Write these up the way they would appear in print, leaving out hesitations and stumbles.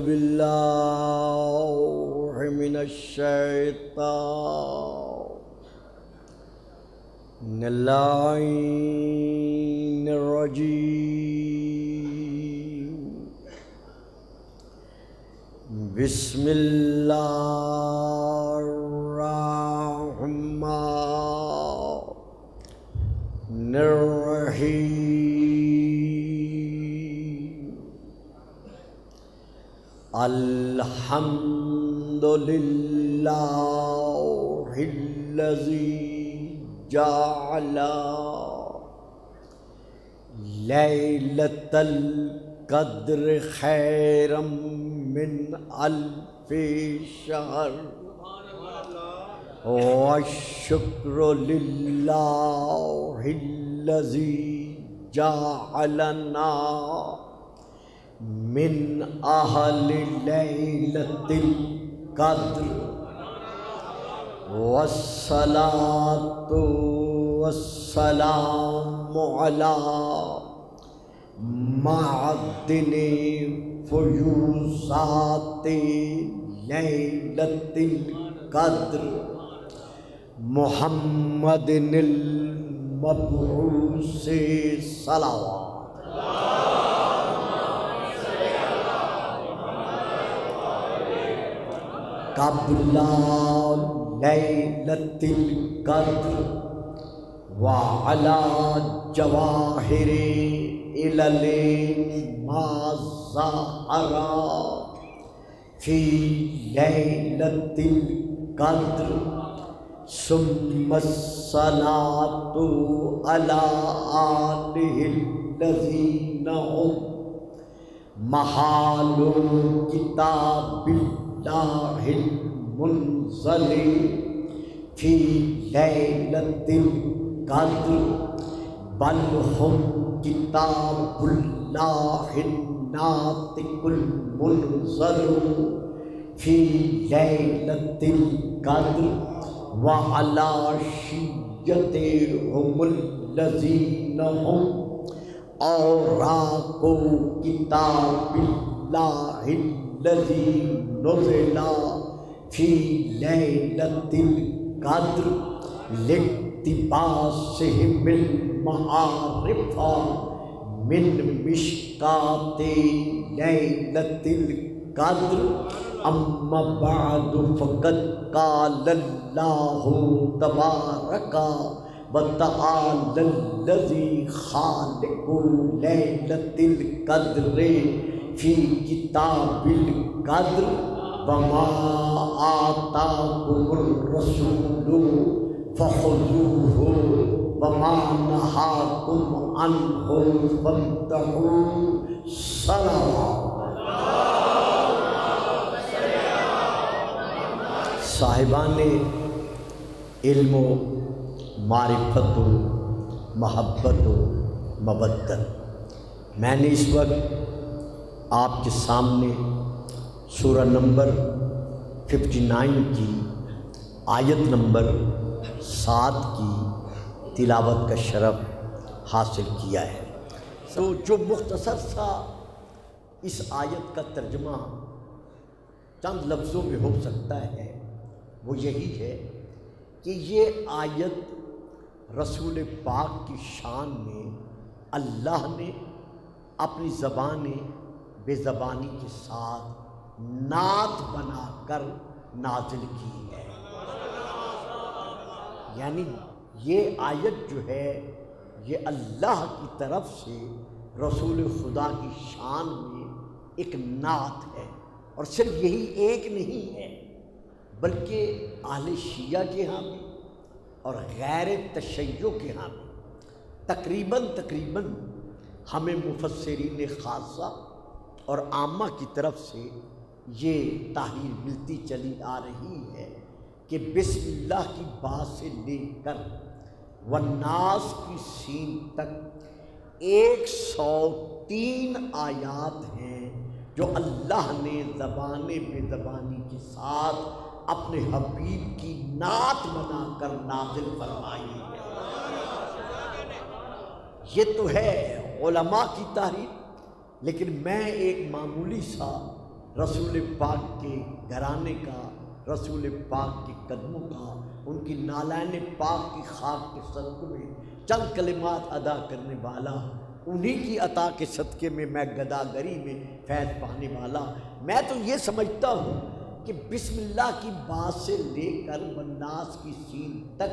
باللہ من الشیطان اللعین الرجیم بسم اللہ الرحمن الرحیم الحمد للہ الذی جعل لیلۃ القدر خیرا من الف شہر والشکر للہ الذی جعلنا من اہل لیلۃ القدر والصلاۃ والسلام علی معدن فیوضات لیلۃ القدر محمد المبعوث صلوات قبل لیلۃ القدر وعلی جواہر علل ما ظہر فی لیلۃ القدر ثم الصلاۃ علی آلہ الذین هم محال کتاب اللہ المنزل فی لیلۃ القدر بل هم کتاب اللہ الناطق المنزل فی لیلۃ القدر وعلی شیعتهم الذین هم اوراق کتاب اللہ الذی نزل فی لیلۃ القدر لاقتباسہم المعارف من مشکات لیلۃ القدر اما بعد فقد قال اللہ تبارک وتعالی الذی خالق لیلۃ القدر فی کتاب القدر وما آتاکم الرسول فخذوہ وما نہاکم عنہ فانتہوا صلوات۔ صاحبان علم و معرفت و محبت و مودت، میں نے اس وقت آپ کے سامنے سورہ نمبر 59 کی آیت نمبر 7 کی تلاوت کا شرف حاصل کیا ہے۔ تو جو مختصر سا اس آیت کا ترجمہ چند لفظوں میں ہو سکتا ہے وہ یہی ہے کہ یہ آیت رسول پاک کی شان میں اللہ نے اپنی زبان بے زبانی کے ساتھ نعت بنا کر نازل کی ہے۔ یعنی یہ آیت جو ہے یہ اللہ کی طرف سے رسول خدا کی شان میں ایک نعت ہے، اور صرف یہی ایک نہیں ہے بلکہ اہل شیعہ کے ہاں بھی اور غیر تشیع کے ہاں بھی تقریباً ہمیں مفسرین خاصہ اور عامہ کی طرف سے یہ تحریر ملتی چلی آ رہی ہے کہ بسم اللہ کی با سے لے کر والناس کی سین تک 103 آیات ہیں جو اللہ نے زبان بے زبانی کے ساتھ اپنے حبیب کی نعت بنا کر نازل فرمائی ہے۔ یہ تو ہے علماء کی تحریر، لیکن میں ایک معمولی سا رسول پاک کے گھرانے کا، رسول پاک کے قدموں کا، ان کی نالین پاک کی خاک کے صدقے میں چند کلمات ادا کرنے والا، انہی کی عطا کے صدقے میں میں گداگری میں فیض پانے والا۔ میں تو یہ سمجھتا ہوں کہ بسم اللہ کی بات سے لے کر والناس کی سین تک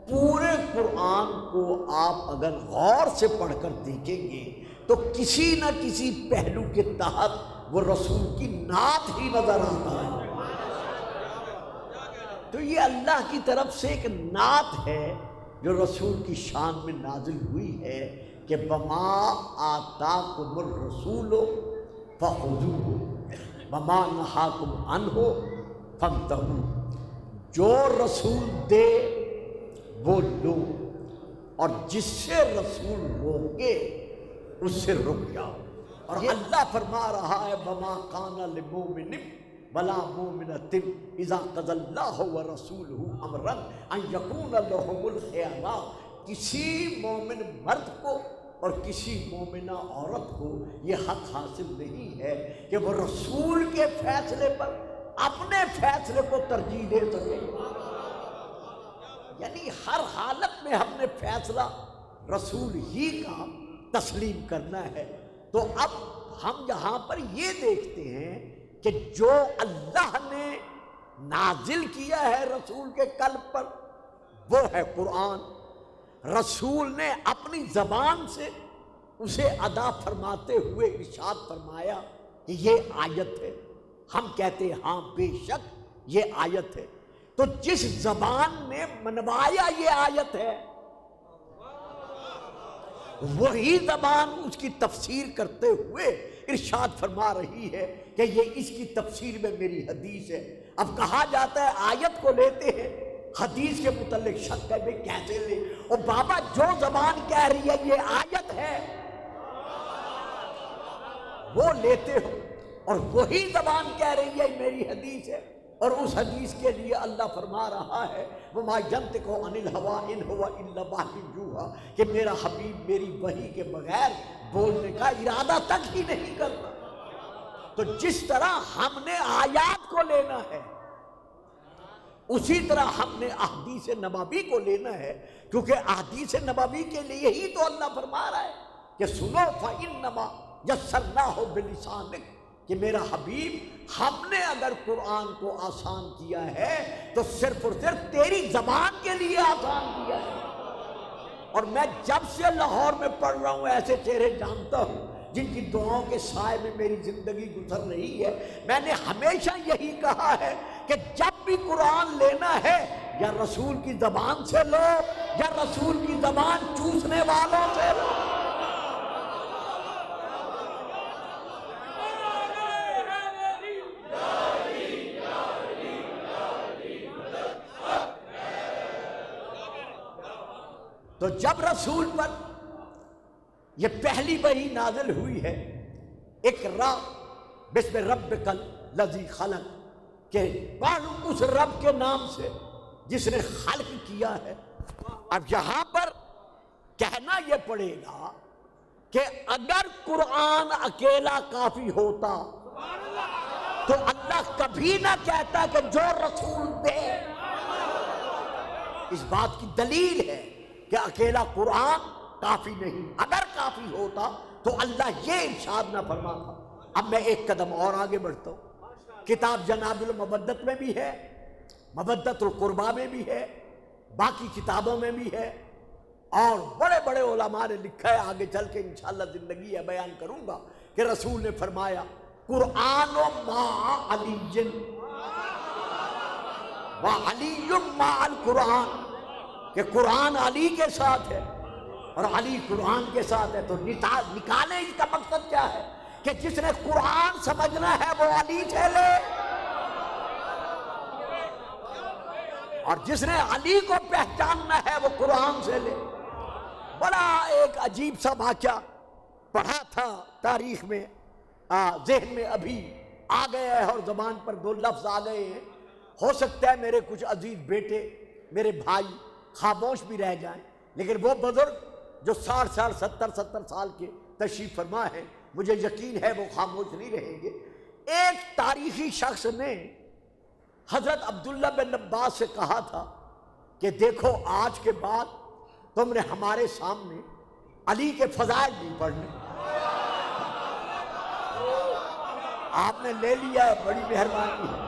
پورے قرآن کو آپ اگر غور سے پڑھ کر دیکھیں گے تو کسی نہ کسی پہلو کے تحت وہ رسول کی نعت ہی نظر آتا ہے۔ تو یہ اللہ کی طرف سے ایک نعت ہے جو رسول کی شان میں نازل ہوئی ہے کہ وما آتاکم الرسول فخذوہ وما نہاکم عنہ فانتہوا، جو رسول دے وہ لو اور جس سے رسول روکے اس سے رک جاؤ۔ اور اللہ فرما رہا ہے وما کان لمؤمن ولا مؤمنۃ اذا قضى اللہ ورسولہ امرا ان یکون لہم الخیارہ، کسی مومن مرد کو اور کسی مومنہ عورت کو یہ حق حاصل نہیں ہے کہ وہ رسول کے فیصلے پر اپنے فیصلے کو ترجیح دے سکے۔ یعنی ہر حالت میں ہم نے فیصلہ رسول ہی کا تسلیم کرنا ہے۔ تو اب ہم یہاں پر یہ دیکھتے ہیں کہ جو اللہ نے نازل کیا ہے رسول کے قلب پر وہ ہے قرآن، رسول نے اپنی زبان سے اسے ادا فرماتے ہوئے ارشاد فرمایا کہ یہ آیت ہے۔ ہم کہتے ہیں ہاں بے شک یہ آیت ہے، تو جس زبان نے منوایا یہ آیت ہے وہی زبان اس کی تفسیر کرتے ہوئے ارشاد فرما رہی ہے کہ یہ اس کی تفسیر میں میری حدیث ہے۔ اب کہا جاتا ہے آیت کو لیتے ہیں، حدیث کے متعلق شک ہے بھئی کیسے لے؟ اور بابا جو زبان کہہ رہی ہے یہ آیت ہے وہ لیتے ہو، اور وہی زبان کہہ رہی ہے میری حدیث ہے، اور اس حدیث کے لیے اللہ فرما رہا ہے وَمَا يَنْطِقُ عَنِ الْهَوَىٰ إِنْ هُوَ إِلَّا وَحْيٌ يُوحَىٰ، کہ میرا حبیب میری وحی کے بغیر بولنے کا ارادہ تک ہی نہیں کرتا۔ تو جس طرح ہم نے آیات کو لینا ہے اسی طرح ہم نے احادیث نبوی کو لینا ہے، کیونکہ احادیث نبوی کے لیے ہی تو اللہ فرما رہا ہے کہ سنو فَإِنَّمَا يَسَّرْنَاهُ بِلِسَانِكَ، کہ میرا حبیب ہم نے اگر قرآن کو آسان کیا ہے تو صرف اور صرف تیری زبان کے لیے آسان کیا ہے۔ اور میں جب سے لاہور میں پڑھ رہا ہوں ایسے چہرے جانتا ہوں جن کی دعاؤں کے سائے میں میری زندگی گزر رہی ہے۔ میں نے ہمیشہ یہی کہا ہے کہ جب بھی قرآن لینا ہے یا رسول کی زبان سے لو یا رسول کی زبان چوسنے والوں سے لو۔ تو جب رسول پر یہ پہلی وحی نازل ہوئی ہے اقرا بسم ربک الذی خلق، کہ پڑھ اس رب کے نام سے جس نے خلق کیا ہے۔ اب یہاں پر کہنا یہ پڑے گا کہ اگر قرآن اکیلا کافی ہوتا تو اللہ کبھی نہ کہتا کہ جو رسول دے۔ اس بات کی دلیل ہے کہ اکیلا قرآن کافی نہیں، اگر کافی ہوتا تو اللہ یہ ارشاد نہ فرماتا۔ اب میں ایک قدم اور آگے بڑھتا ہوں، کتاب جناب المودت میں بھی ہے، مودت القربہ میں بھی ہے، باقی کتابوں میں بھی ہے، اور بڑے بڑے علماء نے لکھا ہے، آگے چل کے انشاءاللہ زندگی ہے بیان کروں گا کہ رسول نے فرمایا قرآن مع علی وعلی مع القرآن، کہ قرآن علی کے ساتھ ہے اور علی قرآن کے ساتھ ہے۔ تو نکالے اس کا مقصد کیا ہے کہ جس نے قرآن سمجھنا ہے وہ علی سے لے، اور جس نے علی کو پہچاننا ہے وہ قرآن سے لے۔ بڑا ایک عجیب سا واقعہ پڑھا تھا تاریخ میں، ذہن میں ابھی آ گیا ہے اور زبان پر دو لفظ آ گئے ہیں۔ ہو سکتا ہے میرے کچھ عزیز بیٹے، میرے بھائی خاموش بھی رہ جائیں، لیکن وہ بزرگ جو 60 سال 70 سال کے تشریف فرما ہے، مجھے یقین ہے وہ خاموش نہیں رہیں گے۔ ایک تاریخی شخص نے حضرت عبداللہ بن عباس سے کہا تھا کہ دیکھو آج کے بعد تم نے ہمارے سامنے علی کے فضائل نہیں پڑھنے. آپ نے لے لیا ہے، بڑی مہربانی ہے.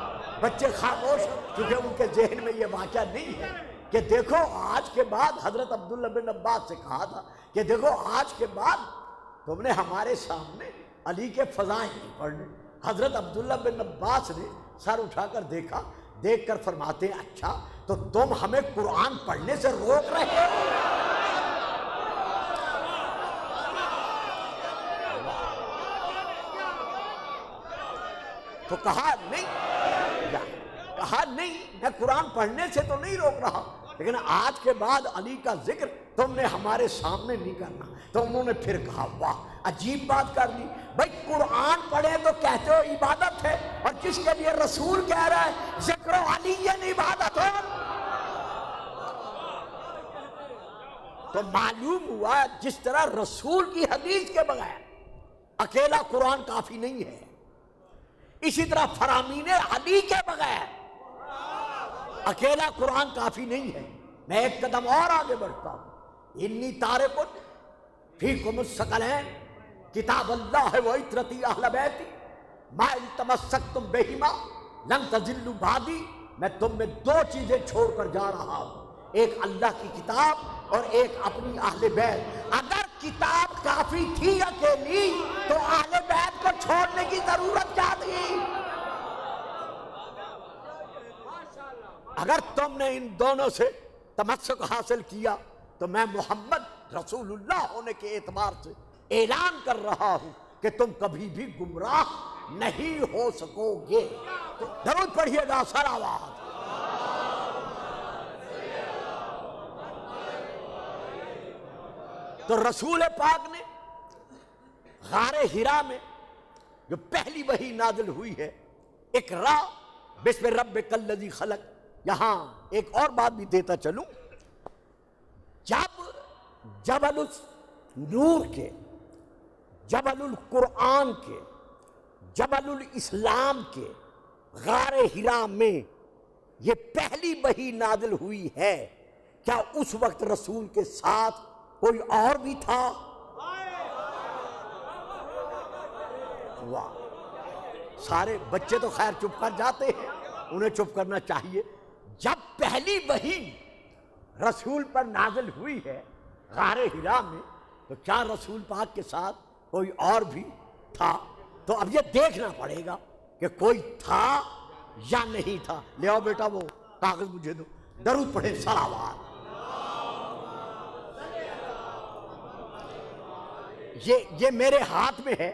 بچے خاموش کیونکہ ان کے ذہن میں یہ واقعہ نہیں ہے کہ دیکھو آج کے بعد حضرت عبداللہ بن عباس سے کہا تھا کہ دیکھو آج کے بعد تم نے ہمارے سامنے علی کے فضائل نہیں پڑھنے. حضرت عبداللہ بن عباس نے سر اٹھا کر دیکھا، دیکھ کر فرماتے ہیں اچھا تو تم ہمیں قرآن پڑھنے سے روک رہے ہو. تو کہا نہیں میں قرآن پڑھنے سے تو نہیں روک رہا، لیکن آج کے بعد علی کا ذکر تم نے ہمارے سامنے نہیں کرنا. تو انہوں نے پھر کہا واہ عجیب بات کر دی بھائی، قرآن پڑھے تو کہتے ہو عبادت ہے، اور جس کے لیے رسول کہہ رہا ہے ذکر علی عبادت ہو. تو معلوم ہوا جس طرح رسول کی حدیث کے بغیر اکیلا قرآن کافی نہیں ہے، اسی طرح فرامین علی کے بغیر اکیلا قرآن کافی نہیں ہے. میں ایک قدم اور آگے بڑھتا ہوں. انی تارک فیکم الثقلین کتاب اللہ و عترتی اہل بیتی ما ان تمسکتم بہما لن تضلوا بعدی. میں تم میں دو چیزیں چھوڑ کر جا رہا ہوں، ایک اللہ کی کتاب اور ایک اپنی اہل بیت. اگر کتاب کافی تھی اکیلی تو اہل بیت کو چھوڑنے کی ضرورت کیا تھی؟ اگر تم نے ان دونوں سے تمسک حاصل کیا تو میں محمد رسول اللہ ہونے کے اعتبار سے اعلان کر رہا ہوں کہ تم کبھی بھی گمراہ نہیں ہو سکو گے. درود پڑھیے گا سر آواز. تو رسول پاک نے غار حرا میں جو پہلی وحی نازل ہوئی ہے اقرا بسم ربک الذی خلق. یہاں ایک اور بات بھی دیتا چلوں، جب جبل النور کے، جبل القرآن کے، جبل الاسلام کے غار حرا میں یہ پہلی وحی نازل ہوئی ہے، کیا اس وقت رسول کے ساتھ کوئی اور بھی تھا؟ واہ، سارے بچے تو خیر چپ کر جاتے ہیں، انہیں چپ کرنا چاہیے. جب پہلی وحی رسول پر نازل ہوئی ہے غار حرا میں تو کیا رسول پاک کے ساتھ کوئی اور بھی تھا؟ تو اب یہ دیکھنا پڑے گا کہ کوئی تھا یا نہیں تھا. لے آؤ بیٹا وہ کاغذ مجھے دو. درود پڑھیں صلوات. یہ میرے ہاتھ میں ہے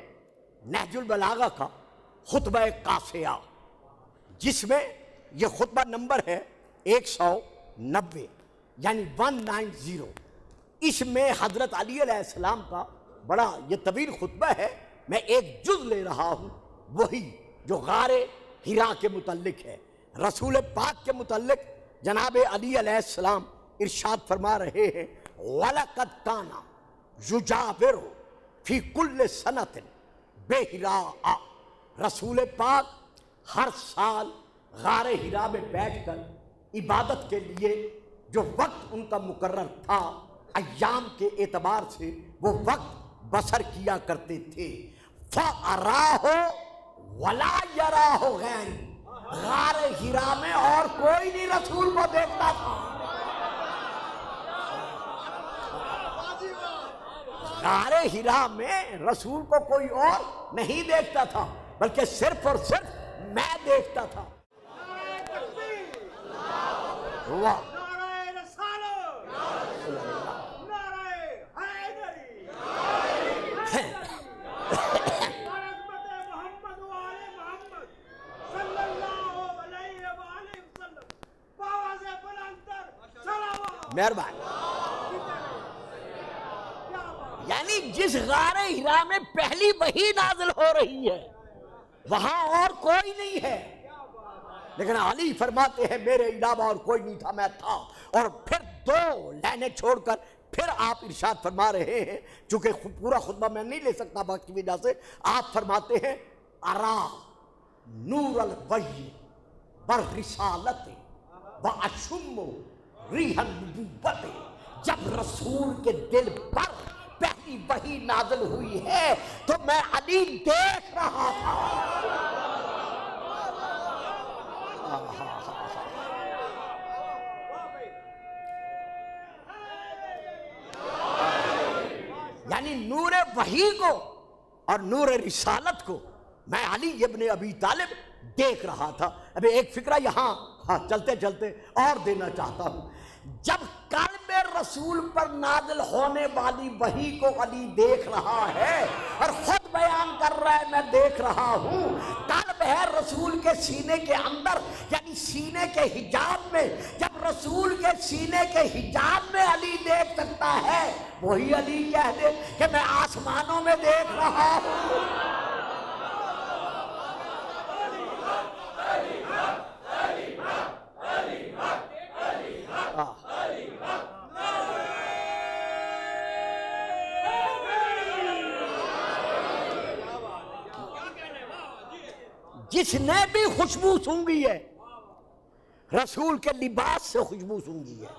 نہج البلاغہ کا خطبہ قاسیہ، جس میں یہ خطبہ نمبر ہے 190 یعنی 190. اس میں حضرت علی علیہ السلام کا بڑا یہ طویل خطبہ ہے. میں ایک جز لے رہا ہوں، وہی جو غار حرا کے متعلق ہے. رسول پاک کے متعلق جناب علی علیہ السلام ارشاد فرما رہے ہیں وَلَقَدْ كَانَ يُجَاوِرُ فِي كُلِّ سَنَةٍ بِحِرَاءَ. رسول پاک ہر سال غار حرا میں بیٹھ کر عبادت کے لیے جو وقت ان کا مقرر تھا ایام کے اعتبار سے وہ وقت بسر کیا کرتے تھے. فَأَرَاهُ وَلَا يَرَاهُ غَيْرُ. غار حرا میں اور کوئی نہیں رسول کو دیکھتا تھا. غار حرا میں رسول کو کوئی اور نہیں دیکھتا تھا بلکہ صرف اور صرف میں دیکھتا تھا. واہ، مہربان. یعنی جس غار حرا میں پہلی وحی نازل ہو رہی ہے وہاں اور کوئی نہیں ہے، لیکن علی فرماتے ہیں میرے علاوہ اور کوئی نہیں تھا، میں تھا. اور پھر دو لائنیں چھوڑ کر پھر آپ ارشاد فرما رہے ہیں، چونکہ پورا خطبہ میں نہیں لے سکتا وقت کی وجہ سے. آپ فرماتے ہیں ارا نور الوحی بالرسالت واشم ریح النبوت، جب رسول کے دل پر پہلی وحی نازل ہوئی ہے تو میں علی دیکھ رہا تھا۔ یعنی نور وحی کو اور نور رسالت کو میں علی ابن ابی طالب دیکھ رہا تھا۔ ابھی ایک فکرہ یہاں چلتے چلتے اور دینا چاہتا ہوں۔ جب قلب رسول پر نازل ہونے والی وحی کو علی دیکھ رہا ہے اور خود بیان کر رہا ہے میں دیکھ رہا ہوں، قلب ہے رسول کے سینے کے اندر، یعنی سینے کے حجاب میں، جب رسول کے سینے کے حجاب میں علی دیکھ سکتا ہے، وہی علی کہہ دے کہ میں آسمانوں میں دیکھ رہا ہوں۔ جس نے بھی خوشبو سونگھی ہے رسول کے لباس سے خوشبو سونگھی ہے،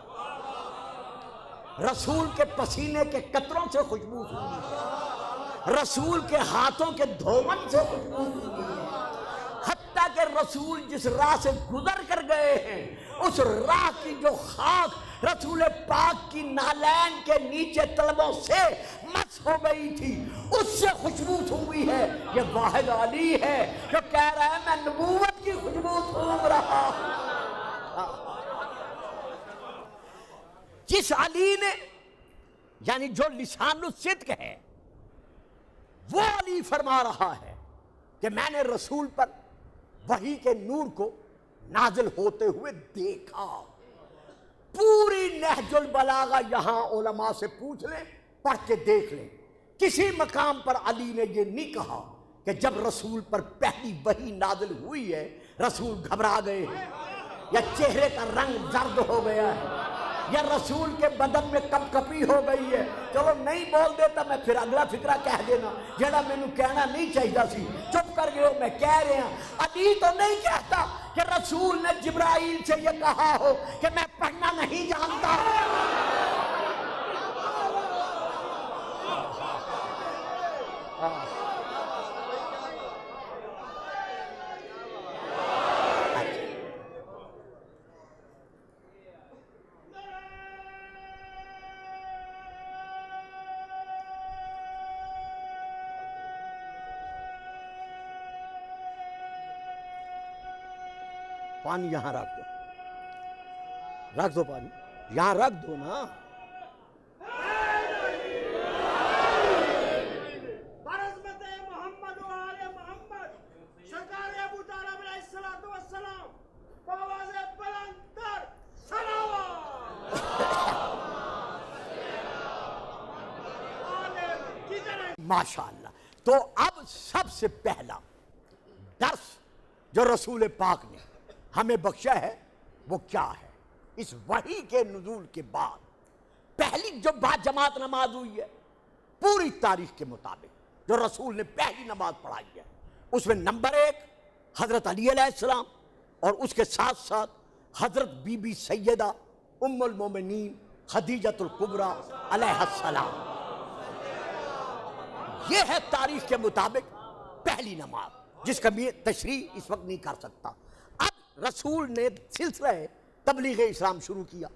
رسول کے پسینے کے قطروں سے خوشبو سونگھی ہے، رسول کے ہاتھوں کے دھون سے خوشبو سونگھی ہے، حتیٰ کہ رسول جس راہ سے گزر کر گئے ہیں اس راہ کی جو خاک رسول پاک کی نالین کے نیچے طلبوں سے مس ہو گئی تھی اس سے خوشبو سونگھی ہے۔ یہ واحد علی ہے جو کہہ رہا ہے میں نبوت کی خوشبو سونگ رہا ہوں۔ جس علی نے یعنی جو لسان الصدق ہے وہ علی فرما رہا ہے کہ میں نے رسول پر وحی کے نور کو نازل ہوتے ہوئے دیکھا۔ پوری نہج البلاغہ یہاں علماء سے پوچھ لیں، پڑھ کے دیکھ لیں، کسی مقام پر علی نے یہ نہیں کہا کہ جب رسول پر پہلی وحی نازل ہوئی ہے رسول گھبرا گئے ہیں، یا چہرے کا رنگ زرد ہو گیا ہے، یا رسول کے بدن میں کپ کپی ہو گئی ہے۔ چلو نہیں بول دیتا میں پھر اگلا فکرہ کہہ دینا جڑا میں نو کہنا نہیں چاہیے سی، چپ کر گئے ہو میں کہہ رہے ہیں۔ علی تو نہیں کہتا کہ رسول نے جبرائیل سے یہ کہا ہو کہ میں پڑھنا نہیں جانتا۔ پانی یہاں رکھ دو پانی یہاں رکھ دو نا۔ برعظمت محمد و آل محمد سرکار ابو طالب علیہ السلام بآواز بلند تر صلوات۔ ماشاءاللہ۔ تو اب سب سے پہلا درس جو رسول پاک نے ہمیں بخشا ہے وہ کیا ہے؟ اس وحی کے نزول کے بعد پہلی جو بعد جماعت نماز ہوئی ہے پوری تاریخ کے مطابق جو رسول نے پہلی نماز پڑھائی ہے اس میں نمبر 1 حضرت علی علیہ السلام اور اس کے ساتھ ساتھ حضرت بی بی سیدہ ام المومنین خدیجۃ الکبریٰ علیہ السلام۔ یہ ہے تاریخ کے مطابق پہلی نماز جس کا میں تشریح اس وقت نہیں کر سکتا۔ اب رسول نے سلسلہ تبلیغ اسلام شروع کیا۔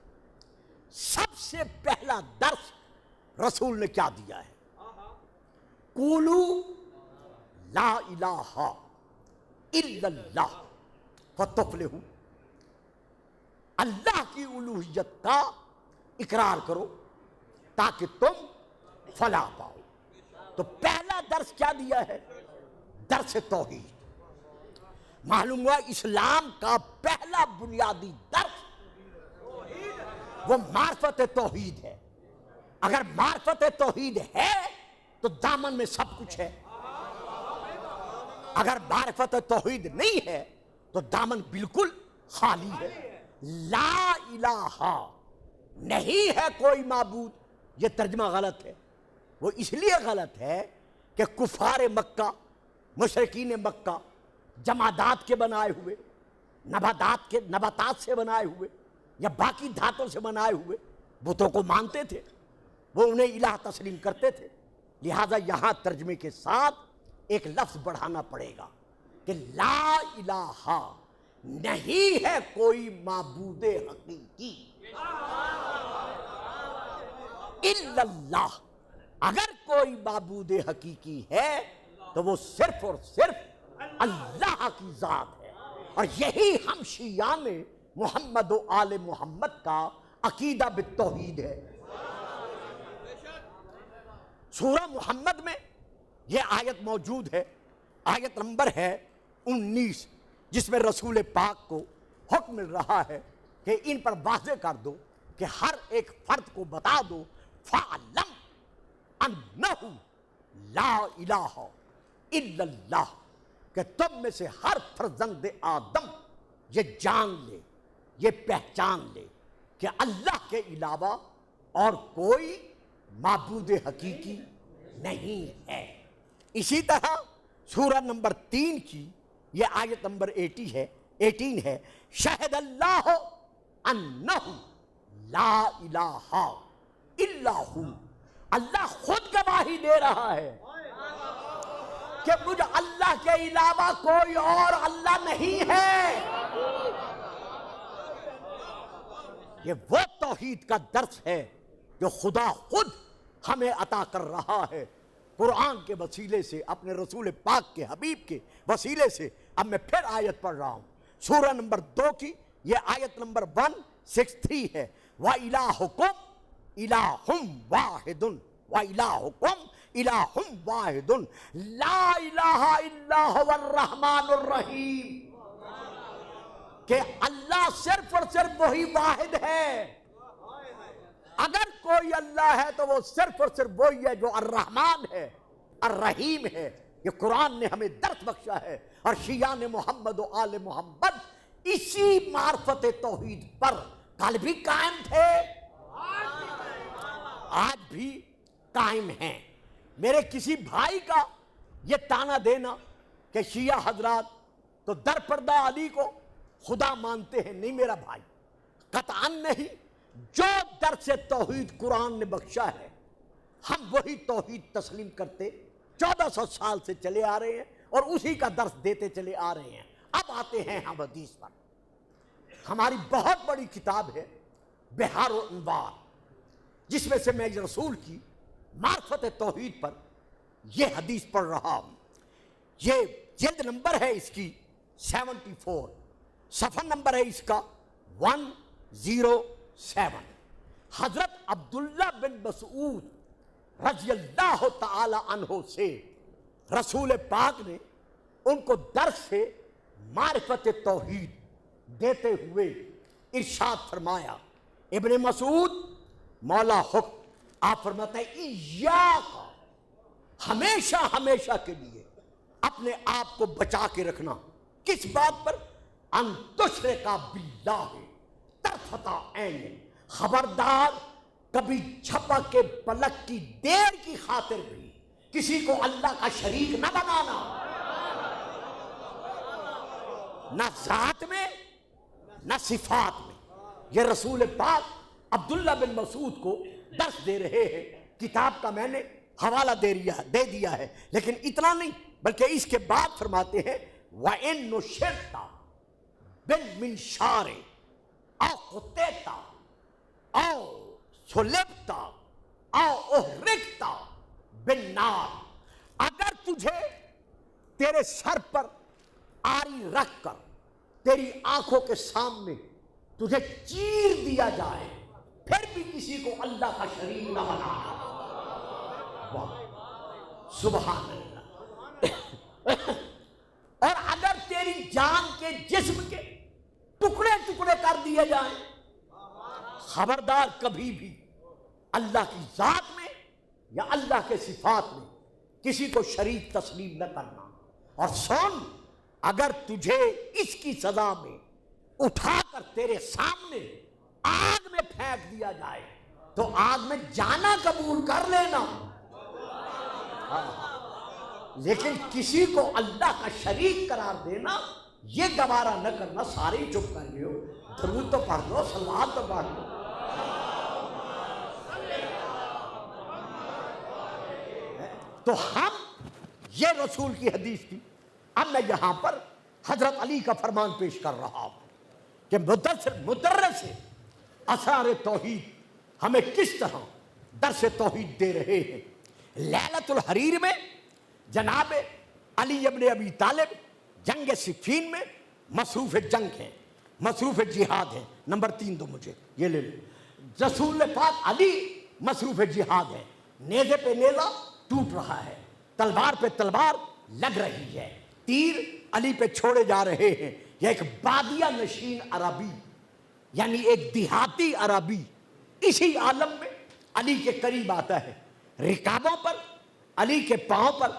سب سے پہلا درس رسول نے کیا دیا ہے؟ قولو لا الہ الا اللہ فتفلحوا، اللہ کی الوہیت کا اقرار کرو تاکہ تم فلاح پاؤ۔ تو پہلا درس کیا دیا ہے؟ درس توحید۔ معلوم ہوا اسلام کا پہلا بنیادی درس وہ معرفت توحید ہے۔ اگر معرفت توحید ہے تو دامن میں سب کچھ ہے، اگر معرفت توحید نہیں ہے تو دامن بالکل خالی ہے۔ لا الہ، نہیں ہے کوئی معبود، یہ ترجمہ غلط ہے۔ وہ اس لیے غلط ہے کہ کفار مکہ، مشرکین مکہ جمادات کے بنائے ہوئے، نباتات سے بنائے ہوئے یا باقی دھاتوں سے بنائے ہوئے بتوں کو مانتے تھے، وہ انہیں الہ تسلیم کرتے تھے۔ لہٰذا یہاں ترجمے کے ساتھ ایک لفظ بڑھانا پڑے گا کہ لا الہ، نہیں ہے کوئی معبود حقیقی الا اللہ، اگر کوئی معبود حقیقی ہے تو وہ صرف اور صرف اللہ کی ذات ہے۔ اور یہی ہم شیعان محمد و آل محمد کا عقیدہ بالتوحید ہے۔ سورہ محمد میں یہ آیت موجود ہے، آیت نمبر ہے 19، جس میں رسول پاک کو حکم مل رہا ہے کہ ان پر واضح کر دو کہ ہر ایک فرد کو بتا دو فَعْلَمْ أَنَّهُ لَا إِلَٰهَ إِلَّا اللَّهُ، کہ تم میں سے ہر فرزند آدم یہ جان لے، یہ پہچان لے کہ اللہ کے علاوہ اور کوئی معبود حقیقی نہیں ہے۔ اسی طرح سورہ نمبر 3 کی یہ آیت نمبر 18 ہے، شہد اللہ انہ لا الہ الا ہو، اللہ خود گواہی دے رہا ہے کہ مجھ اللہ کے علاوہ کوئی اور اللہ نہیں ہے۔ یہ وہ توحید کا درس ہے جو خدا خود ہمیں عطا کر رہا ہے قرآن کے وسیلے سے، اپنے رسول پاک کے حبیب کے وسیلے سے۔ اب میں پھر آیت پڑھ رہا ہوں، سورہ نمبر 2 کی یہ آیت نمبر 163 ہے، وَإِلَٰهُكُمْ إِلَٰهٌ وَاحِدٌ وَإِلَٰهُكُمْ إِلَٰهٌ وَاحِدٌ لَا إِلَٰهَ إِلَّا هُوَ الرَّحْمَٰنُ الرَّحِيمُ، کہ اللہ صرف اور صرف وہی واحد ہے۔ اگر کوئی اللہ ہے تو وہ صرف اور صرف وہی ہے جو الرحمن ہے، الرحیم ہے۔ یہ قرآن نے ہمیں درس بخشا ہے، اور شیعان محمد و آل محمد اسی معرفت توحید پر کل بھی قائم تھے، آج بھی قائم ہیں۔ میرے کسی بھائی کا یہ تانا دینا کہ شیعہ حضرات تو در پردہ علی کو خدا مانتے ہیں، نہیں میرا بھائی، قطعاً نہیں۔ جو درس توحید قرآن نے بخشا ہے ہم وہی توحید تسلیم کرتے 1400 سال سے چلے آ رہے ہیں اور اسی کا درس دیتے چلے آ رہے ہیں۔ اب آتے ہیں ہم حدیث پر۔ ہماری بہت بڑی کتاب ہے بحار الانوار، جس میں سے میں رسول کی معرفت توحید پر یہ حدیث پڑھ رہا ہوں۔ یہ جلد نمبر ہے اس کی 74، صفحہ نمبر ہے اس کا 107۔ حضرت عبداللہ بن مسعود رضی اللہ تعالی عنہ سے رسول پاک نے ان کو درس سے معرفت توحید دیتے ہوئے ارشاد فرمایا، ابن مسعود مولا حکم، آپ فرماتے ہیں ایاک، ہمیشہ ہمیشہ کے لیے اپنے آپ کو بچا کے رکھنا۔ کس بات پر؟ ان تشرک باللہ طرفۃ عین، خبردار کبھی جھپک کے پلک کی دیر کی خاطر بھی کسی کو اللہ کا شریک نہ بنانا، نہ ذات میں نہ صفات میں۔ یہ رسول پاک عبداللہ بن مسعود کو درس دے رہے ہیں۔ کتاب کا میں نے حوالہ دے دیا ہے، لیکن اتنا نہیں بلکہ اس کے بعد فرماتے ہیں وَإِن نُشِرْتَ بِالْمِنْشَارِ اَوْ قُطِعْتَ اَوْ صُلِبْتَ اَوْ اُحْرِقْتَ بِالنَّارِ، اگر تجھے تیرے سر پر آری رکھ کر تیری آنکھوں کے سامنے تجھے چیر دیا جائے پھر بھی کسی کو اللہ کا شریک نہ بنانا۔ سبحان اللہ۔ اور اگر تیری جان کے جسم کے ٹکڑے ٹکڑے کر دیے جائیں، خبردار کبھی بھی اللہ کی ذات میں یا اللہ کے صفات میں کسی کو شریک تسلیم نہ کرنا۔ اور سن، اگر تجھے اس کی سزا میں اٹھا کر تیرے سامنے آگ میں پھینک دیا جائے تو آگ میں جانا قبول کر لینا۔ لیکن کسی کو اللہ کا شریک قرار دینا یہ گوارا نہ کرنا. سارے ہی چپ کر گئے ہو, درود تو پڑھ لو, صلوات تو پڑھ لو. تو ہم یہ رسول کی حدیث تھی. اب میں یہاں پر حضرت علی کا فرمان پیش کر رہا ہوں کہ مدرس اسرار توحید ہمیں کس طرح درس توحید دے رہے ہیں. لیلۃ الحریر میں جناب علی ابن ابی طالب جنگ صفین میں مصروف جنگ ہیں, مصروف جہاد ہیں. نمبر 3 دو مجھے, یہ لے لو. رسول پاک علی مصروف جہاد ہے, نیزے پہ نیزہ ٹوٹ رہا ہے, تلوار پہ تلوار لگ رہی ہے, تیر علی پہ چھوڑے جا رہے ہیں. یہ ایک بادیہ نشین عربی یعنی ایک دیہاتی عربی اسی عالم میں علی کے قریب آتا ہے, رکابوں پر علی کے پاؤں پر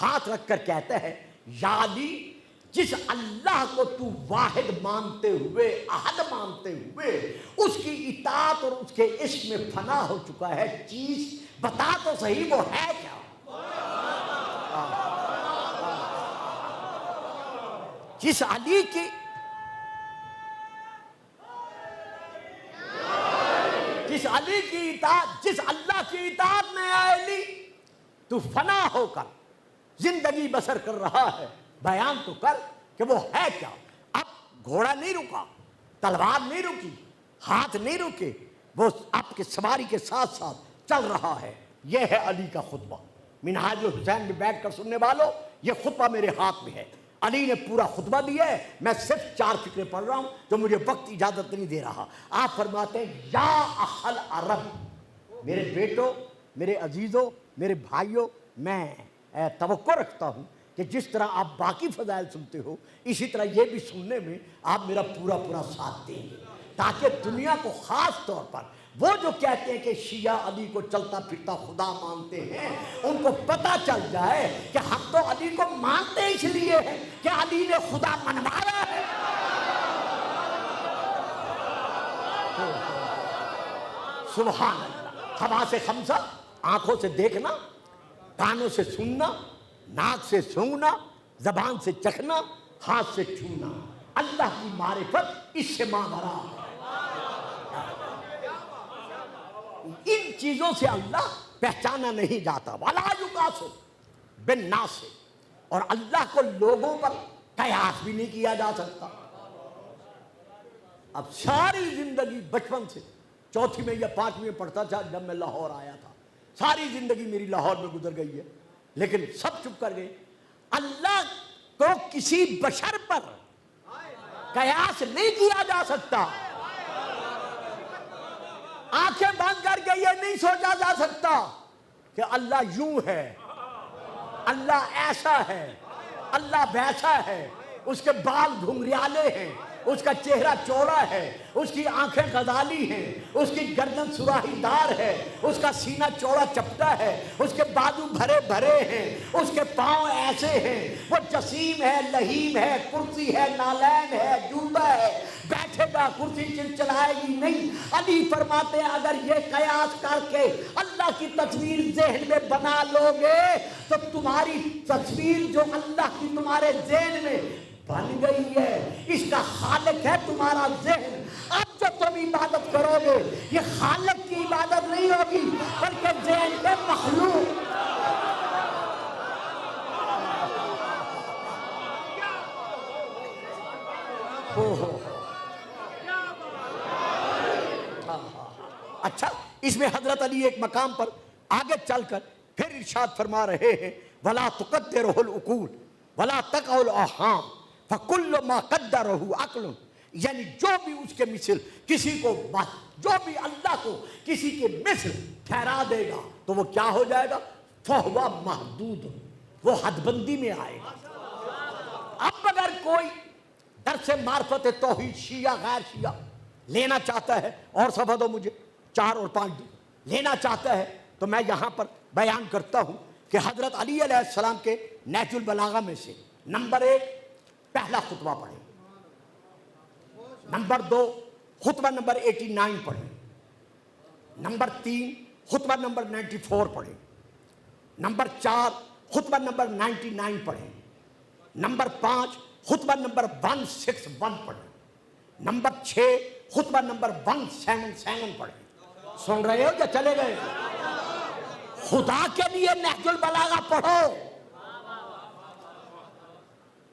ہاتھ رکھ کر کہتا ہے, یا علی, جس اللہ کو تو واحد مانتے ہوئے, احد مانتے ہوئے اس کی اطاعت اور اس کے عشق میں فنا ہو چکا ہے, چیز بتا تو صحیح وہ ہے کیا. جس علی کی اطاعت, جس اللہ کی اطاعت میں اے علی تو فنا ہو کر زندگی بسر کر رہا ہے, بیان تو کر کہ وہ ہے کیا. اب گھوڑا نہیں رکا, تلوار نہیں رکی, ہاتھ نہیں رکے, وہ آپ کے سواری کے ساتھ ساتھ چل رہا ہے. یہ ہے علی کا خطبہ. منہاج الحسین میں بیٹھ کر سننے والوں, یہ خطبہ میرے ہاتھ میں ہے. علی نے پورا خطبہ دیا ہے, میں صرف 4 فقرے پڑھ رہا ہوں جو مجھے وقت اجازت نہیں دے رہا. آپ فرماتے ہیں, یا اخل عرب, میرے بیٹوں, میرے عزیزوں, میرے بھائیوں, میں توقع رکھتا ہوں کہ جس طرح آپ باقی فضائل سنتے ہو اسی طرح یہ بھی سننے میں آپ میرا پورا ساتھ دیں گے, تاکہ دنیا کو خاص طور پر وہ جو کہتے ہیں کہ شیعہ علی کو چلتا پھرتا خدا مانتے ہیں, ان کو پتہ چل جائے کہ ہم تو علی کو مانتے اس لیے ہیں کہ علی نے خدا منوایا ہے. سبحان اللہ. حواس خمسہ, آنکھوں سے دیکھنا, کانوں سے سننا, ناک سے سونگنا, زبان سے چکھنا, ہاتھ سے چھونا, اللہ کی معرفت اس سے ماورا ہے. ان چیزوں سے اللہ پہچانا نہیں جاتا. وَلَا يُقَاسُ بِالنَّاسِ, اور اللہ کو لوگوں پر قیاس بھی نہیں کیا جا سکتا. اب ساری زندگی بچپن سے 4تھی میں یا 5ویں میں پڑھتا تھا جب میں لاہور آیا تھا, ساری زندگی میری لاہور میں گزر گئی ہے, لیکن سب چپ کر گئے. اللہ کو کسی بشر پر قیاس نہیں کیا جا سکتا. آنکھیں بند کر کے یہ نہیں سوچا جا سکتا کہ اللہ یوں ہے, اللہ ایسا ہے, اللہ ویسا ہے, اس کے بال گھنگریالے ہیں, اس کا چہرہ چوڑا ہے, اس کی آنکھیں غزالی ہیں, اس کی گردن سراہی دار ہے, اس کا سینہ چوڑا چپٹا ہے, اس کے بازو بھرے بھرے ہیں, اس کے پاؤں ایسے ہیں, وہ جسیم ہے, لہیم ہے, کرسی ہے, نالین ہے, جوتا ہے, بیٹھے گا کرسی چلچلائے گی نہیں. علی فرماتے ہیں اگر یہ قیاس کر کے اللہ کی تصویر ذہن میں بنا لو گے تو تمہاری تصویر جو اللہ کی تمہارے ذہن میں بن گئی ہے, اس کا خالق ہے تمہارا ذہن. اب جو تم عبادت کرو گے یہ خالق کی عبادت نہیں ہوگی بلکہ ذہن کے مخلوق. اچھا, اس میں حضرت علی ایک مقام پر آگے چل کر پھر ارشاد فرما رہے ہیں, وَلَا تُقَدِّرُهُ الْعُقُولُ وَلَا تَقْعُ الْأَرْحَامُ فَكُلُّ مَا قَدَّرَهُ عَقْلٌ, یعنی جو بھی اس کے مثل کسی کو, جو بھی اللہ کو کسی کے مثل ٹھہرا دے گا تو وہ کیا ہو جائے گا, فَهُوَ مَحْدُودٌ, وہ حد بندی میں آئے گا. اب اگر کوئی درس معرفت توحید شیعہ غیر شیعہ لینا چاہتا ہے, اور صفحہ دو مجھے 4 اور 5 دو, لینا چاہتا ہے تو میں یہاں پر بیان کرتا ہوں کہ حضرت علی علیہ السلام کے نہج البلاغہ میں سے نمبر 1 پہلا خطبہ پڑھیں, نمبر 2 خطبہ نمبر 89 پڑھیں, نمبر 3 خطبہ نمبر 94 پڑھیں, نمبر 4 خطبہ نمبر 99 پڑھیں. نمبر 5 خطبہ نمبر 161 پڑھیں. نمبر 6 خطبہ نمبر 177 پڑھیں. سن رہے ہو یا چلے گئے؟ خدا کے لیے نہج البلاغہ پڑھو.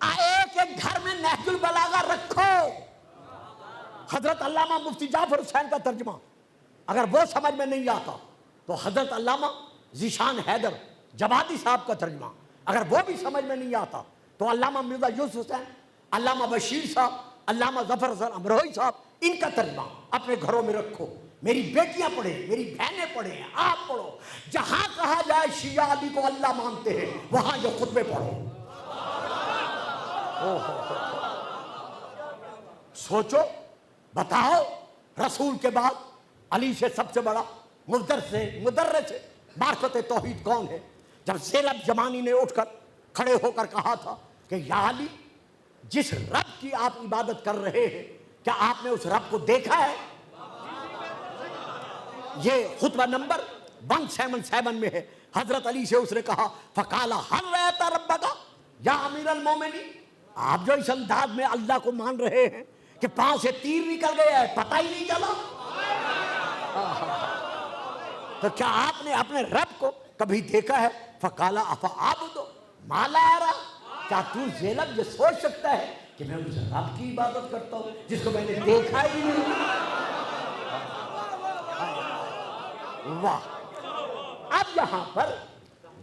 ایک ایک گھر میں نہج البلاغہ رکھو. حضرت علامہ مفتی جعفر حسین کا ترجمہ اگر وہ سمجھ میں نہیں آتا تو حضرت علامہ ذیشان حیدر جوادی صاحب کا ترجمہ اگر وہ بھی سمجھ میں نہیں آتا تو علامہ مرزا یوسف حسین، علامہ بشیر صاحب، علامہ ظفر حسن امروہی صاحب، ان کا ترجمہ اپنے گھروں میں رکھو. میری بیٹیاں پڑھیں، میری بہنیں پڑھیں، آپ پڑھو. جہاں کہا جائے شیعہ علی کو اللہ مانتے ہیں وہاں یہ خطبے پڑھو. سوچو، بتاؤ، رسول کے بعد علی سے سب سے بڑا مدرس معرفت توحید کون ہے؟ جب زینب جمانی نے اٹھ کر کھڑے ہو کر کہا تھا کہ یا علی، جس رب کی آپ عبادت کر رہے ہیں کیا آپ نے اس رب کو دیکھا ہے؟ یہ خطبہ نمبر 177 میں ہے. حضرت علی سے اس نے کہا فقال هل رأيت ربك یا امیر المومنین. آپ جو اس انداز میں اللہ کو مان رہے ہیں کہ پاؤں سے تیر نکل گیا ہے پتہ ہی نہیں چلا، تو کیا آپ نے اپنے رب کو کبھی دیکھا ہے؟ فقال افاعبد ما لا ارى. کیا تو زینب یہ سوچ سکتا ہے کہ میں اس رب کی عبادت کرتا ہوں جس کو میں نے دیکھا ہی نہیں؟ واہ. اب یہاں پر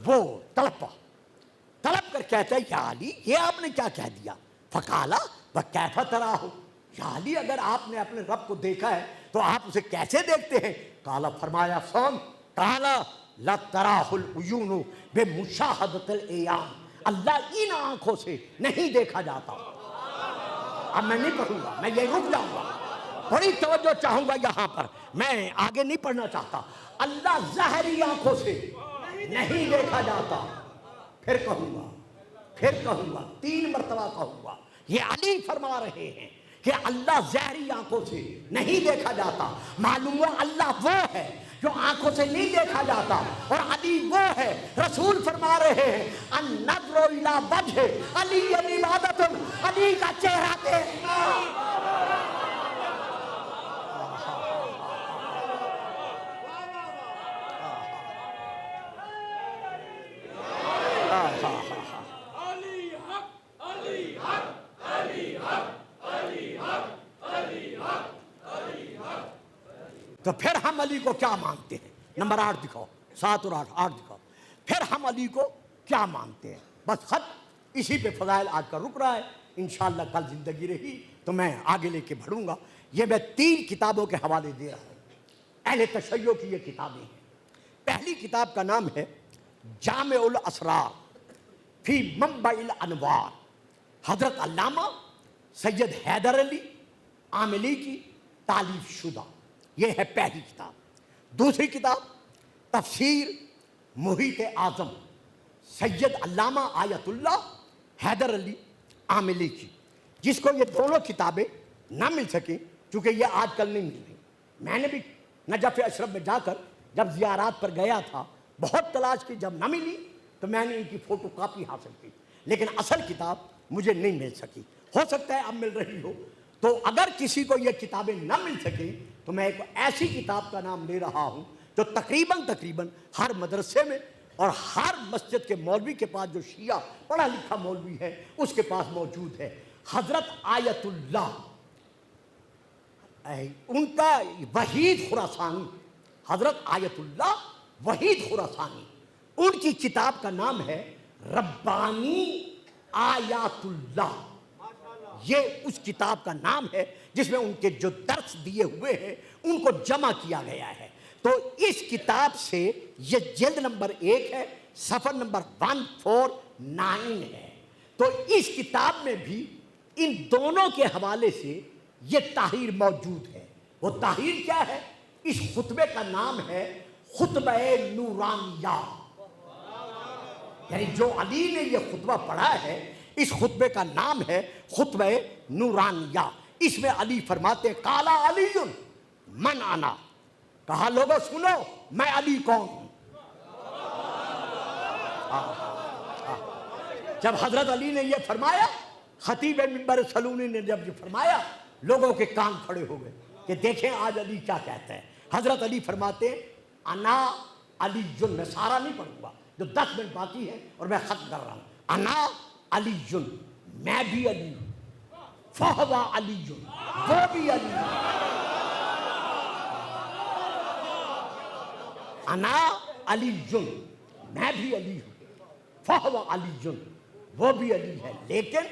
وہ طلب کر کہتا ہے یا علی، یہ آپ نے کیا کہہ دیا؟ فقال وکیف تراہ. یا علی، اگر آپ نے اپنے رب کو دیکھا ہے تو آپ اسے کیسے دیکھتے ہیں؟ قال، فرمایا سن، قال لا تراہ العیون بمشاہدۃ العیان. اللہ ان آنکھوں سے نہیں دیکھا جاتا. اب میں نہیں پڑھوں گا، میں یہ رک جاؤں گا. بڑی توجہ چاہوں گا یہاں پر، میں آگے نہیں پڑھنا چاہتا. اللہ ظاہری آنکھوں سے نہیں دیکھا جاتا. پھر کہوں گا 3 مرتبہ کہوں گا. یہ علی فرما رہے ہیں کہ اللہ ظاہری آنکھوں سے نہیں دیکھا جاتا. معلوم ہوا اللہ وہ ہے جو آنکھوں سے نہیں دیکھا جاتا، اور علی وہ ہے. رسول فرما رہے ہیں النظر الی وجہ علی عبادت. علی کا چہرہ دیکھنا تو پھر ہم علی کو کیا مانتے ہیں؟ نمبر 8 دکھاؤ، 7 اور 8 دکھاؤ. پھر ہم علی کو کیا مانتے ہیں؟ بس خط اسی پہ فضائل آج کا رک رہا ہے. انشاءاللہ کل زندگی رہی تو میں آگے لے کے بڑھوں گا. یہ میں 3 کتابوں کے حوالے دے رہا ہوں. اہل تشیع کی یہ کتابیں ہیں. پہلی کتاب کا نام ہے جامع الاسرار فی منبع الانوار، حضرت علامہ سید حیدر علی عاملی کی تالیف شدہ. یہ ہے پہلی کتاب. دوسری کتاب تفسیر محیط اعظم سید علامہ آیت اللہ حیدر علی عاملی کی، جس کو یہ دونوں کتابیں نہ مل سکیں چونکہ یہ آج کل نہیں مل رہی. میں نے بھی نجف اشرف میں جا کر جب زیارات پر گیا تھا بہت تلاش کی، جب نہ ملی تو میں نے ان کی فوٹو کاپی حاصل کی، لیکن اصل کتاب مجھے نہیں مل سکی. ہو سکتا ہے اب مل رہی ہو. تو اگر کسی کو یہ کتابیں نہ مل سکیں تو میں ایک ایسی کتاب کا نام لے رہا ہوں جو تقریباً ہر مدرسے میں اور ہر مسجد کے مولوی کے پاس، جو شیعہ پڑھا لکھا مولوی ہے اس کے پاس موجود ہے. حضرت آیت اللہ ان کا وحید خراسانی، حضرت آیت اللہ وحید خراسانی، ان کی کتاب کا نام ہے ربانی آیات اللہ. یہ اس کتاب کا نام ہے جس میں ان کے جو درس دیے ہوئے ہیں ان کو جمع کیا گیا ہے. تو اس کتاب سے یہ جلد نمبر 1 ہے، صفحہ نمبر 149 ہے. تو اس کتاب میں بھی ان دونوں کے حوالے سے یہ تحریر موجود ہے. وہ تحریر کیا ہے؟ اس خطبے کا نام ہے خطبہ نورانیہ. یعنی جو علی نے یہ خطبہ پڑھا ہے اس خطبے کا نام ہے خطبہ نورانیہ. اس میں علی فرماتے ہیں قال علی من انا، کہا لوگوں سنو میں علی کون ہوں. جب حضرت علی نے یہ فرمایا، خطیب منبر سلونی نے جب یہ فرمایا، لوگوں کے کان کھڑے ہو گئے کہ دیکھیں آج علی کیا کہتا ہے۔ حضرت علی فرماتے ہیں انا علی جن، میں سارا نہیں پڑھوں گا، جو 10 منٹ باقی ہے اور میں ختم کر رہا ہوں۔ انا علی جن، میں بھی علی ہوں، فہو علی جن، وہ بھی علی ہوں۔ انا علی جن، میں بھی علی ہوں، فہو علی جن، وہ بھی علی ہے، لیکن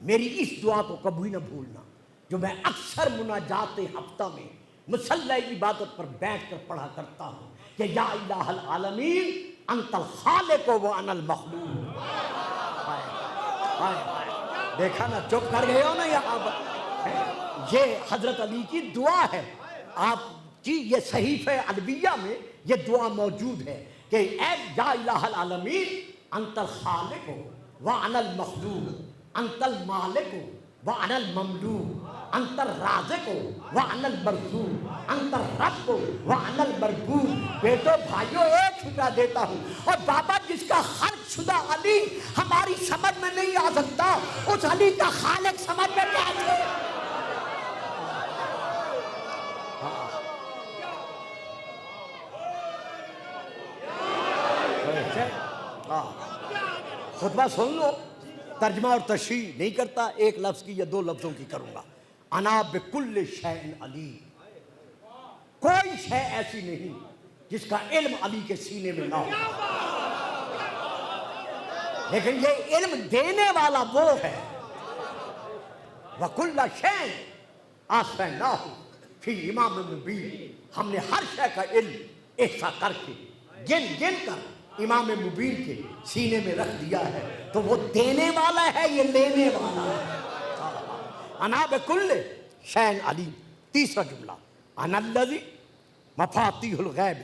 میری اس دعا کو کبھی نہ بھولنا جو میں اکثر مناجات ہفتہ میں مصلی عبادت پر بیٹھ کر پڑھا کرتا ہوں کہ یا الہ العالمین انت الخالق و انا المخلوق۔ دیکھا نا، چپ کر گئے ہو نا یہاں پر۔ یہ حضرت علی کی دعا ہے، آپ کی یہ صحیفہ علویہ میں یہ دعا موجود ہے کہ اے یا الہ العالمین انت الخالق و انا المخلوق، انت المالک و انا المملوک، انت الرازق و انا المرزوق، انت الرب و انا المربوب۔ بیٹو بھائیو، ایک فکرہ دیتا ہوں، اور بابا جس کا خلق شدہ علی ہماری سمجھ میں نہیں آ سکتا، اس علی کا خالق سمجھ میں کیسے؟ خطبہ سن لو، ترجمہ اور تشریح نہیں کرتا، ایک لفظ کی یا 2 لفظوں کی کروں گا۔ انا بکل شیء علی، کوئی شے ایسی نہیں جس کا علم علی کے سینے میں نہ ہو، لیکن یہ علم دینے والا وہ ہے۔ وکل شیء آتیناہ فی امام مبین، ہم نے ہر شے کا علم احصا کر کے گن گن کر امام مبین کے سینے میں رکھ دیا ہے، تو وہ دینے والا ہے، یہ لینے والا ہے۔ انا بکل شیء علی۔ تیسرا جملہ، انا الذی مفاتیح الغیب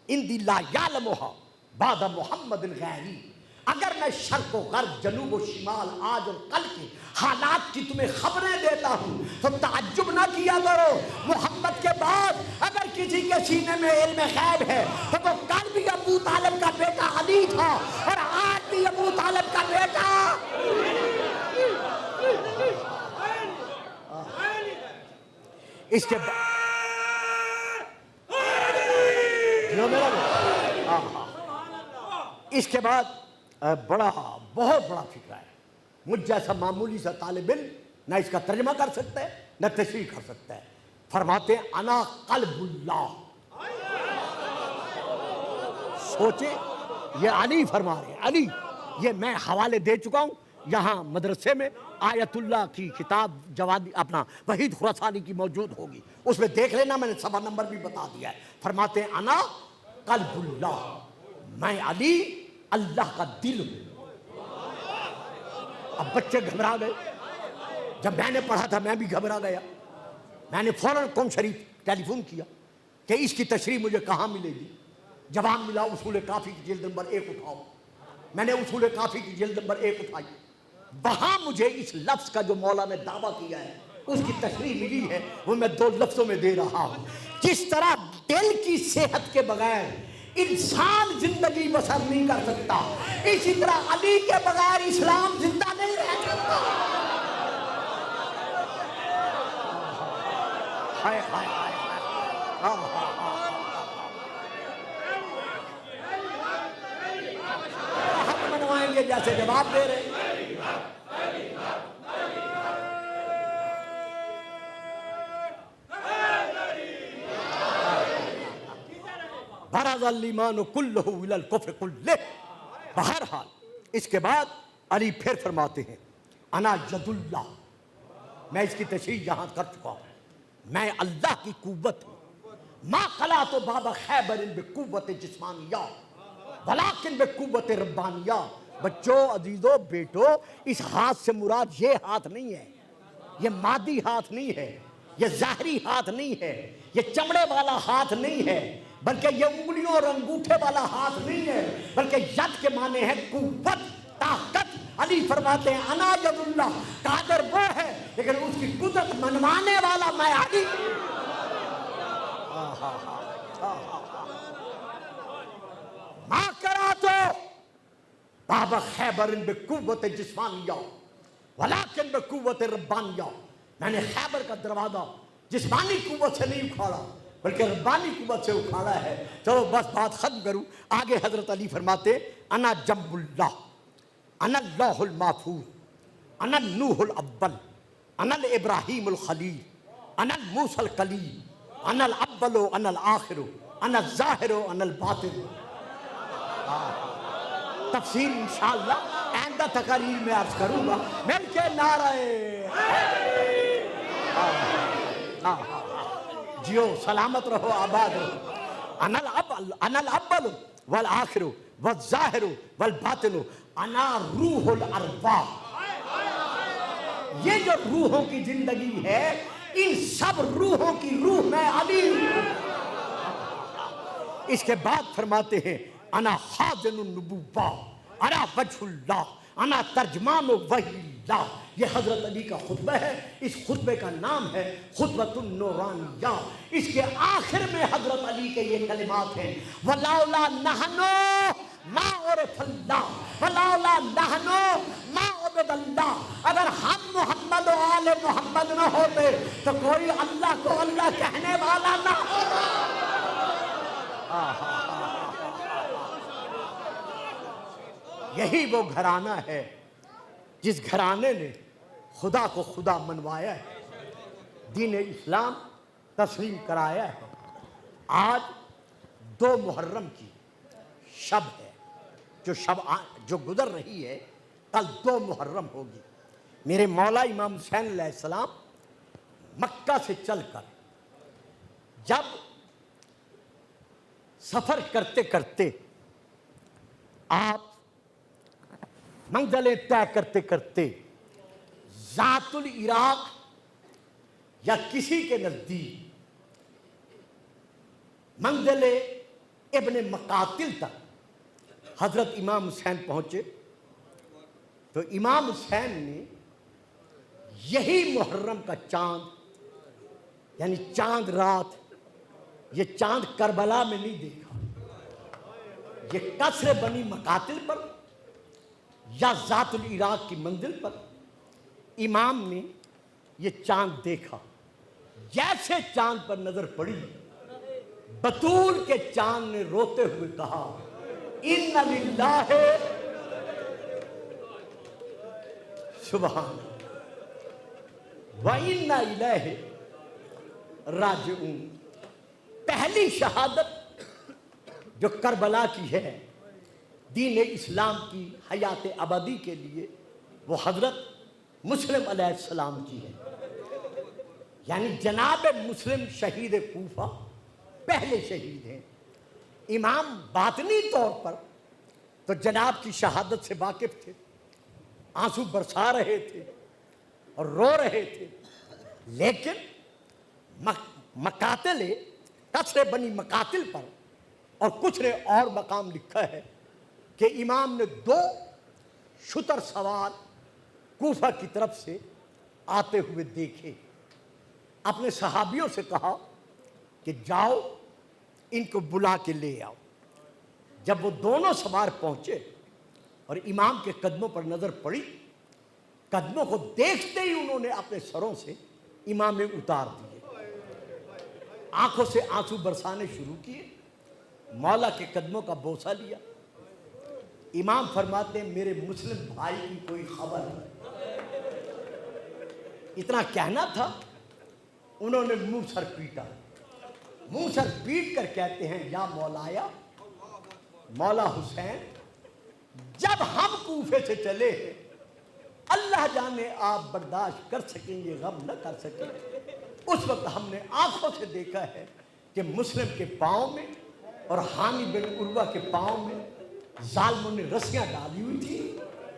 عندی لا یعلمھا بعد محمد غیری۔ اگر میں شرق و غرب، جنوب و شمال، آج اور کل کے حالات کی تمہیں خبریں دیتا ہوں تو تعجب نہ کیا کرو، محمد کے بعد اگر کسی کے سینے میں علم غیب ہے تو وہ کل بھی ابو طالب کا بیٹا علی تھا، اور آج بھی ابو طالب کا بیٹا۔ اس کے بعد اس کے بعد بہت بڑا فکرہ ہے، مجھ جیسا معمولی سا طالب علم نہ اس کا ترجمہ کر سکتا ہے نہ تشریح کر سکتا ہے۔ فرماتے ہیں انا قلب اللہ۔ سوچے، یہ علی فرما رہے ہیں، علی، یہ میں حوالے دے چکا ہوں یہاں مدرسے میں، آیت اللہ کی کتاب جوادی اپنا وحید خراسانی کی موجود ہوگی، اس میں دیکھ لینا، میں نے صفحہ نمبر بھی بتا دیا ہے۔ فرماتے ہیں انا قلب اللہ، میں علی اللہ کا دل ہوں۔ اب بچے گھبرا گئے، جب میں نے پڑھا تھا میں بھی گھبرا گیا، میں نے فوراً قوم شریف ٹیلی فون کیا کہ اس کی تشریح مجھے کہاں ملے گی؟ جواب ملا اصول کافی کی جلد نمبر 1 اٹھاؤ۔ میں نے اصول کافی کی جلد نمبر 1 اٹھائی، وہاں مجھے اس لفظ کا جو مولا نے دعویٰ کیا ہے اس کی تشریح ملی ہے، وہ میں 2 لفظوں میں دے رہا ہوں۔ جس طرح دل کی صحت کے بغیر انسان زندگی بسر نہیں کر سکتا، اسی طرح علی کے بغیر اسلام زندہ نہیں رہ سکتا۔ ہم منوائیں گے جیسے جواب دے رہے ہیں۔ برز الایمان کلہ الی الکفر کلہ۔ بہرحال اس کے بعد علی پھر فرماتے ہیں انا ید اللہ، میں اس کی تشریح یہاں کر چکا ہوں، میں اللہ کی قوت ہوں۔ ما قلعت باب خیبر بقوت جسمانیہ ولیکن بقوت ربانیہ۔ بچوں، عزیزو، بیٹو، اس ہاتھ سے مراد یہ ہاتھ نہیں ہے، یہ مادی ہاتھ نہیں ہے، یہ ظاہری ہاتھ نہیں ہے، یہ چمڑے والا ہاتھ نہیں ہے، بلکہ یہ انگلیوں اور انگوٹھے والا ہاتھ نہیں ہے، بلکہ ید کے معنی ہے قوت، طاقت۔ علی فرماتے ہیں انا ید اللہ، قادر وہ ہے لیکن اس کی قدرت منوانے والا میں علی۔ ما کرا تو باب خیبر بقوت جسمانیہ ولیکن بقوت ربانیہ، میں نے خیبر کا دروازہ جسمانی قوت سے نہیں اکھاڑا بلکہ ربانی قوت سے اکھاڑا ہے۔ چلو بس بات ختم کروں۔ آگے حضرت علی فرماتے انا جنب اللہ، انا اللوح المحفوظ، انا النوح الاول، انا الابراہیم الخلیل، انا الموسیٰ الکلیم، انا الاول انا الآخر، انا الظاہر انا الباطن۔ تفسیر انشاءاللہ آئندہ تقاریر میں عرض کروں گا۔ مل کے نعرہ جیو، سلامت رہو، آباد رہو۔ انا الاول والآخر والظاہر والباطن، انا روح الارواح۔ یہ جو روحوں کی زندگی ہے، ان سب روحوں کی روح میں علی ہوں۔ اس کے بعد فرماتے ہیں انا خازن النبوہ، انا وجہ اللہ، انا ترجمان وحی اللہ۔ یہ حضرت علی کا خطبہ ہے۔ اس خطبے کا نام ہے خطبۃ النورانیہ۔ اس کے آخر میں حضرت علی کے یہ کلمات ہیں وَلَوْلَا نَحْنُ مَا عُرِفَ اللَّهُ وَلَوْلَا نَحْنُ مَا عُبِدَ اللَّهُ۔ اگر ہم محمد و آل محمد نہ ہوتے تو کوئی اللہ کو اللہ کہنے والا نہ ہوتا۔ یہی وہ گھرانہ ہے جس گھرانے نے خدا کو خدا منوایا ہے، دین اسلام تسلیم کرایا ہے۔ آج 2 محرم کی شب ہے، جو گزر رہی ہے، کل 2 محرم ہوگی۔ میرے مولا امام حسین علیہ السلام مکہ سے چل کر جب سفر کرتے کرتے آپ منزلیں طے کرتے کرتے ذات العراق یا کسی کے نزدیک منزل ابن مقاتل تک حضرت امام حسین پہنچے تو امام حسین نے یہی محرم کا چاند، یعنی چاند رات، یہ چاند کربلا میں نہیں دیکھا، یہ قصر بنی مقاتل پر یا ذات العراق کی منزل پر امام نے یہ چاند دیکھا۔ جیسے چاند پر نظر پڑی، بطول کے چاند نے روتے ہوئے کہا اِنَّ لِلَّهِ سبحان وَإِنَّ إِلَيْهِ راجعون۔ پہلی شہادت جو کربلا کی ہے دین اسلام کی حیات ابدی کے لیے، وہ حضرت مسلم علیہ السلام کی ہے۔ یعنی جناب مسلم شہید کوفہ پہلے شہید ہیں۔ امام باطنی طور پر تو جناب کی شہادت سے واقف تھے، آنسو برسا رہے تھے اور رو رہے تھے، لیکن مقاتل قصر بنی مقاتل پر اور کچھ نے اور مقام لکھا ہے کہ امام نے 2 شتر سوار کوفہ کی طرف سے آتے ہوئے دیکھے۔ اپنے صحابیوں سے کہا کہ جاؤ ان کو بلا کے لے آؤ۔ جب وہ دونوں سوار پہنچے اور امام کے قدموں پر نظر پڑی، قدموں کو دیکھتے ہی انہوں نے اپنے سروں سے امام میں اتار دیے، آنکھوں سے آنسو برسانے شروع کیے، مولا کے قدموں کا بوسہ لیا۔ امام فرماتے ہیں میرے مسلم بھائی کی کوئی خبر نہیں۔ اتنا کہنا تھا، انہوں نے منہ سر پیٹا، منہ سر پیٹ کر کہتے ہیں یا مولایا، مولا حسین، جب ہم کوفے سے چلے ہیں اللہ جانے آپ برداشت کر سکیں گے غم نہ کر سکیں، اس وقت ہم نے آنکھوں سے دیکھا ہے کہ مسلم کے پاؤں میں اور حامی بن عروہ کے پاؤں میں ظالموں نے رسیاں ڈالی ہوئی تھی،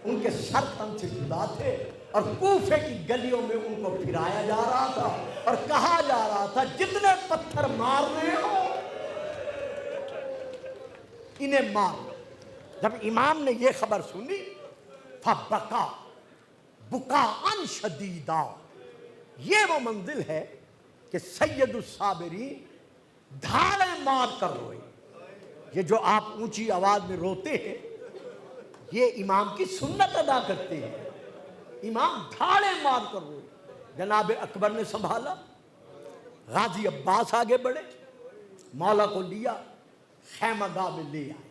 ان کے سر تن سے جدا تھے اور کوفے کی گلیوں میں ان کو پھرایا جا رہا تھا اور کہا جا رہا تھا جتنے پتھر مار رہے ہو انہیں مار۔ جب امام نے یہ خبر سنی فبکا بکاءً شدیدا، یہ وہ منزل ہے کہ سید الصابرین دھاڑے مار کر روئے۔ یہ جو آپ اونچی آواز میں روتے ہیں، یہ امام کی سنت ادا کرتے ہیں. امام دھاڑے مار کر روئے. جناب اکبر نے سنبھالا. غازی عباس آگے بڑھے, مولا کو لیا, خیمہ گاہ میں لے آئے.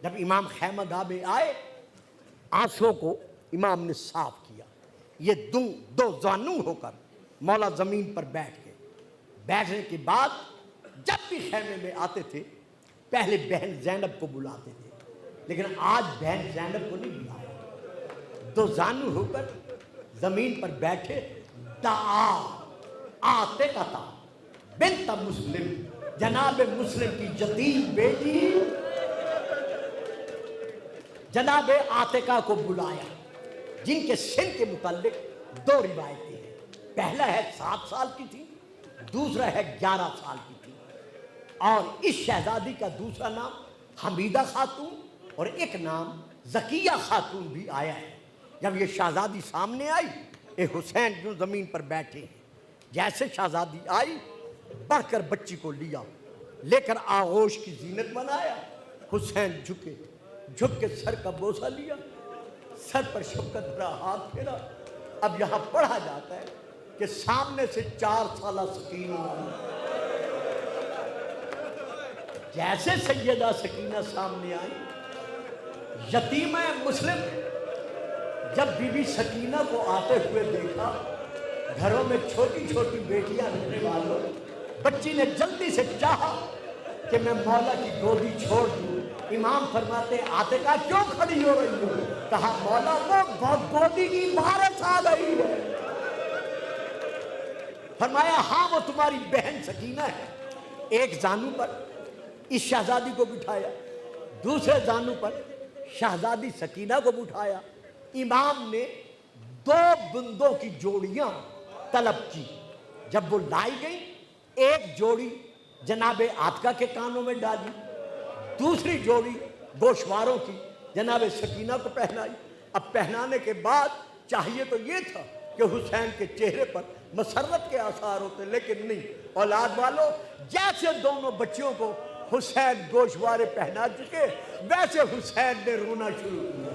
جب امام خیمہ گاہ میں آئے, آنسوں کو امام نے صاف کیا. یہ دو زانو ہو کر مولا زمین پر بیٹھ گئے. بیٹھنے کے بعد جب بھی خیمے میں آتے تھے پہلے بہن زینب کو بلاتے تھے, لیکن آج بہن زینب کو نہیں بلایا. دو زانو ہو کر زمین پر بیٹھے. دعا عاتقہ بنت مسلم, جناب مسلم کی یتیم بیٹی جناب عاتقہ کو بلایا, جن کے سن کے متعلق دو روایتیں ہیں. پہلا ہے 7 سال کی تھی, دوسرا ہے 11 سال کی تھی. اور اس شہزادی کا دوسرا نام حمیدہ خاتون اور ایک نام زکیہ خاتون بھی آیا ہے. جب یہ شہزادی سامنے آئی, اے حسین جو زمین پر بیٹھے ہیں, جیسے شہزادی آئی بڑھ کر بچی کو لیا, لے کر آغوش کی زینت بنایا. حسین جھک کے سر کا بوسہ لیا, سر پر شفقت بھرا ہاتھ پھیرا. اب یہاں پڑھا جاتا ہے کہ سامنے سے 4 سالہ سکینہ آئی. جیسے سیدہ سکینہ سامنے آئی, یتیمہ مسلم جب بی بی سکینہ کو آتے ہوئے دیکھا, گھروں میں چھوٹی چھوٹی بیٹیاں رہنے والوں, بچی نے جلدی سے چاہا کہ میں مولا کی گودی چھوڑ دوں. امام فرماتے عاتقہ کیوں کھڑی ہو رہی ہو؟ کہا مولا وہ گودی کی بارش آ گئی ہے. فرمایا ہاں وہ تمہاری بہن سکینہ ہے. ایک زانو پر اس شہزادی کو بٹھایا, دوسرے زانو پر شہزادی سکینہ کو بٹھایا. امام نے 2 بندوں کی جوڑیاں طلب کی. جب وہ لائی گئی, ایک جوڑی جناب عاتقہ کے کانوں میں ڈالی, دوسری جوڑی گوشواروں کی جناب سکینہ کو پہنائی. اب پہنانے کے بعد چاہیے تو یہ تھا کہ حسین کے چہرے پر مسرت کے آثار ہوتے, لیکن نہیں. اولاد والو, جیسے دونوں بچیوں کو حسین گوشوارے پہنا چکے, ویسے حسین نے رونا شروع کیا.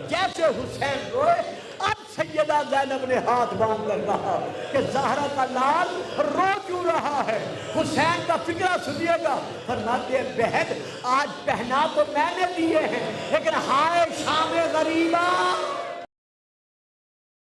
جیسے حسین روئے, اب سیدہ زینب نے ہاتھ باندھ کر کہا کہ زہرا کا لال رو کیوں رہا ہے, حسین کا فکرہ سنیے گا. فرماتے ہیں بہن آج پہنا تو میں نے دیے ہیں, لیکن ہائے شام غریبہ